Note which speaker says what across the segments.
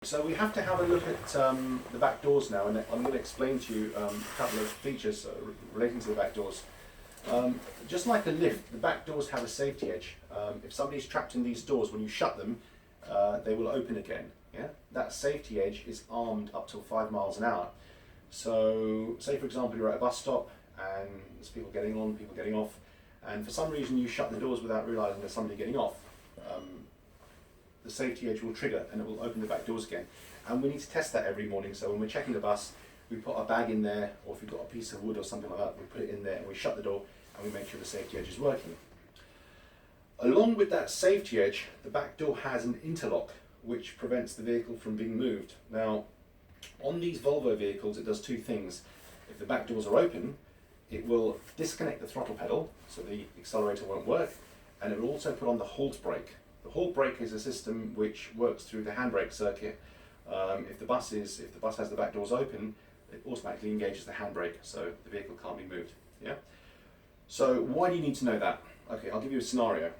Speaker 1: So we have to have a look at the back doors now, and I'm going to explain to you a couple of features relating to the back doors. Just like a lift, the back doors have a safety edge. If somebody's trapped in these doors, when you shut them, they will open again. Yeah? That safety edge is armed up till 5 miles an hour. So say for example you're at a bus stop and there's people getting on, people getting off, and for some reason you shut the doors without realising there's somebody getting off. The safety edge will trigger and it will open the back doors again. And we need to test that every morning. So when we're checking the bus, we put a bag in there, or if we've got a piece of wood or something like that, we put it in there and we shut the door and we make sure the safety edge is working. Along with that safety edge, the back door has an interlock which prevents the vehicle from being moved. Now, on these Volvo vehicles, it does two things. If the back doors are open, it will disconnect the throttle pedal, so the accelerator won't work, and it will also put on the halt brake. The halt brake is a system which works through the handbrake circuit. If the bus has the back doors open, it automatically engages the handbrake, so the vehicle can't be moved. Yeah. So why do you need to know that? Okay, I'll give you a scenario.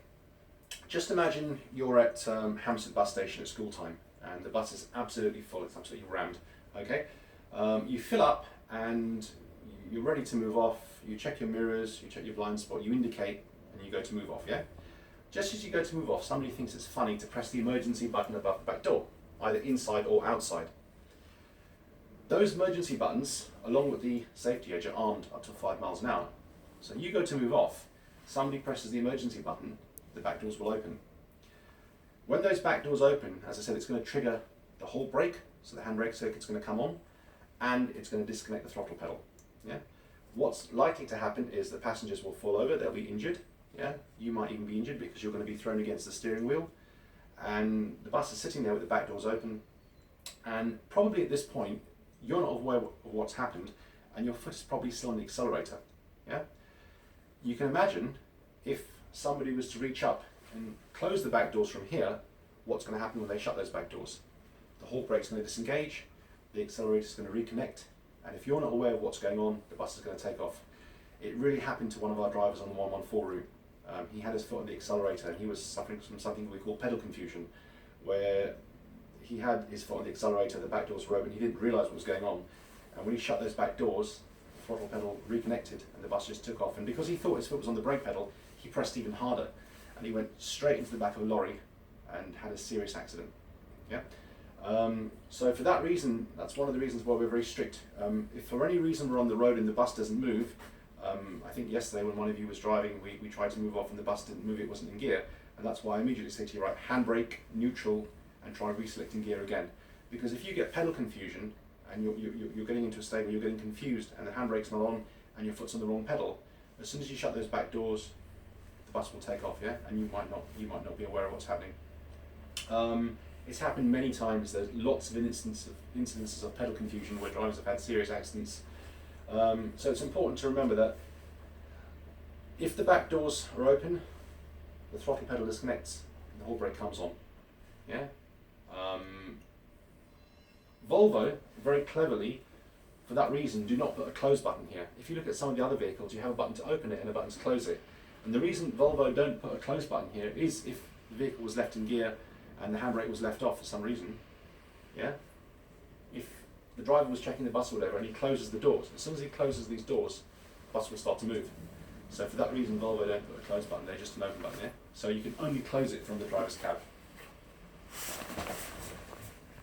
Speaker 1: Just imagine you're at Hampstead bus station at school time, and the bus is absolutely full. It's absolutely rammed. Okay. You fill up and you're ready to move off. You check your mirrors, you check your blind spot, you indicate, and you go to move off. Yeah. Just as you go to move off, somebody thinks it's funny to press the emergency button above the back door, either inside or outside. Those emergency buttons, along with the safety edge, are armed up to 5 miles an hour. So you go to move off, somebody presses the emergency button, the back doors will open. When those back doors open, as I said, it's going to trigger the halt brake, so the handbrake circuit's going to come on, and it's going to disconnect the throttle pedal. Yeah? What's likely to happen is the passengers will fall over, they'll be injured. Yeah, you might even be injured because you're going to be thrown against the steering wheel, and the bus is sitting there with the back doors open, and probably at this point you're not aware of what's happened, and your foot is probably still on the accelerator. Yeah, you can imagine if somebody was to reach up and close the back doors from here, what's going to happen when they shut those back doors? The halt brake's going to disengage, the accelerator's going to reconnect, and if you're not aware of what's going on, the bus is going to take off. It really happened to one of our drivers on the 114 route. He had his foot on the accelerator and he was suffering from something we call pedal confusion, where he had his foot on the accelerator, the back doors were open, he didn't realise what was going on, and when he shut those back doors, the throttle pedal reconnected and the bus just took off, and because he thought his foot was on the brake pedal, he pressed even harder and he went straight into the back of a lorry and had a serious accident. Yeah. So for that reason, that's one of the reasons why we're very strict. If for any reason we're on the road and the bus doesn't move, I think yesterday when one of you was driving, we tried to move off and the bus didn't move, it wasn't in gear, and that's why I immediately say to you, right, handbrake, neutral, and try reselecting gear again. Because if you get pedal confusion and you're getting into a state where you're getting confused and the handbrake's not on and your foot's on the wrong pedal, as soon as you shut those back doors, the bus will take off, yeah, and you might not be aware of what's happening. It's happened many times. There's lots of incidences of pedal confusion where drivers have had serious accidents. So it's important to remember that if the back doors are open, the throttle pedal disconnects and the halt brake comes on. Yeah. Volvo, very cleverly, for that reason, do not put a close button here. If you look at some of the other vehicles, you have a button to open it and a button to close it. And the reason Volvo don't put a close button here is if the vehicle was left in gear and the handbrake was left off for some reason. Yeah. If the driver was checking the bus or whatever and he closes the doors, as soon as he closes these doors, the bus will start to move. So for that reason, Volvo don't put a close button there, just an open button there. So you can only close it from the driver's cab.